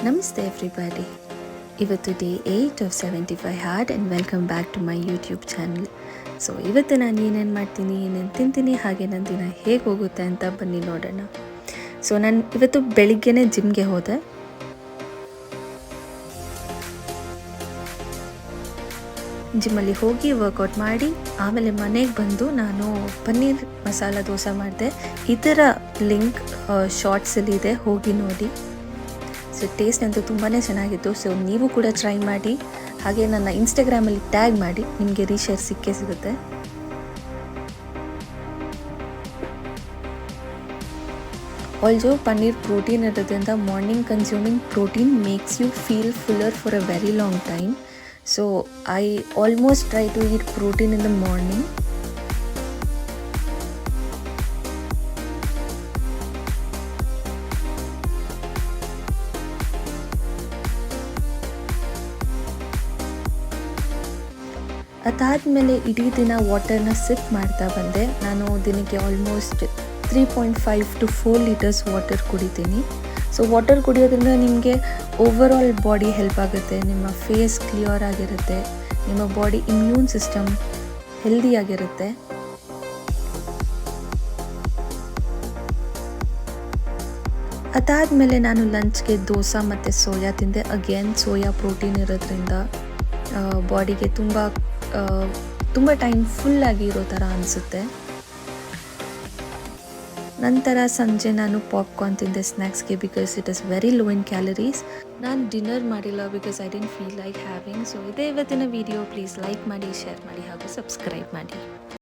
ನಮಸ್ತೆ ಎವ್ರಿಬಡಿ. ಇವತ್ತು day 8 of 75 hard and welcome back to my YouTube channel. So ಇವತ್ತು ನಾನು ಏನೇನು ಮಾಡ್ತೀನಿ, ಏನೇನು ತಿಂತೀನಿ, ಹಾಗೆ ನನ್ನ ದಿನ ಹೇಗೆ ಹೋಗುತ್ತೆ ಅಂತ ಬನ್ನಿ ನೋಡೋಣ. ಸೊ ನಾನು ಇವತ್ತು ಬೆಳಿಗ್ಗೆನೇ ಜಿಮ್ಗೆ ಹೋದೆ. ಜಿಮ್ಮಲ್ಲಿ ಹೋಗಿ ವರ್ಕೌಟ್ ಮಾಡಿ ಆಮೇಲೆ ಮನೆಗೆ ಬಂದು ನಾನು ಪನ್ನೀರ್ ಮಸಾಲ ದೋಸೆ ಮಾಡಿದೆ. ಇದರ ಲಿಂಕ್ ಶಾರ್ಟ್ಸಲ್ಲಿದೆ, ಹೋಗಿ ನೋಡಿ. ಸೊ ಟೇಸ್ಟ್ ಅಂತೂ ತುಂಬಾ ಚೆನ್ನಾಗಿತ್ತು. ಸೊ ನೀವು ಕೂಡ ಟ್ರೈ ಮಾಡಿ, ಹಾಗೆ ನನ್ನ ಇನ್ಸ್ಟಾಗ್ರಾಮಲ್ಲಿ ಟ್ಯಾಗ್ ಮಾಡಿ, ನಿಮಗೆ ರೀಶೇರ್ ಸಿಕ್ಕೇ ಸಿಗುತ್ತೆ. ಆಲ್ಸೋ ಪನ್ನೀರ್ ಪ್ರೋಟೀನ್ ಇರೋದ್ರಿಂದ morning consuming protein makes you feel fuller for a very long time. So I almost try to eat protein in the morning. ಅದಾದಮೇಲೆ ಇಡೀ ದಿನ ವಾಟರ್ನ ಸಿಪ್ ಮಾಡ್ತಾ ಬಂದೆ. ನಾನು ದಿನಕ್ಕೆ ಆಲ್ಮೋಸ್ಟ್ 3.5 to 4 ಲೀಟರ್ಸ್ ವಾಟರ್ ಕುಡಿತೀನಿ. ಸೊ ವಾಟರ್ ಕುಡಿಯೋದ್ರಿಂದ ನಿಮಗೆ ಓವರಾಲ್ ಬಾಡಿ ಹೆಲ್ಪ್ ಆಗುತ್ತೆ, ನಿಮ್ಮ ಫೇಸ್ ಕ್ಲಿಯರ್ ಆಗಿರುತ್ತೆ, ನಿಮ್ಮ ಬಾಡಿ ಇಮ್ಯೂನ್ ಸಿಸ್ಟಮ್ ಹೆಲ್ದಿಯಾಗಿರುತ್ತೆ. ಅದಾದಮೇಲೆ ನಾನು ಲಂಚ್ಗೆ ದೋಸೆ ಮತ್ತು ಸೋಯಾ ತಿಂದೆ. ಅಗೇನ್ ಸೋಯಾ ಪ್ರೋಟೀನ್ ಇರೋದ್ರಿಂದ ಬಾಡಿಗೆ ತುಂಬ ಟೈಮ್ ಫುಲ್ಲಾಗಿ ಇರೋ ಥರ ಅನಿಸುತ್ತೆ. ನಂತರ ಸಂಜೆ ನಾನು ಪಾಪ್ಕಾರ್ನ್ ತಿಂದೆ ಸ್ನ್ಯಾಕ್ಸ್ಗೆ, because it is very low in calories. ನಾನು ಡಿನ್ನರ್ ಮಾಡಿಲ್ಲ because I didn't feel like having. So ಇದೇ ಇವತ್ತಿನ ವಿಡಿಯೋ. ಪ್ಲೀಸ್ ಲೈಕ್ ಮಾಡಿ, ಶೇರ್ ಮಾಡಿ ಹಾಗೂ ಸಬ್ಸ್ಕ್ರೈಬ್ ಮಾಡಿ.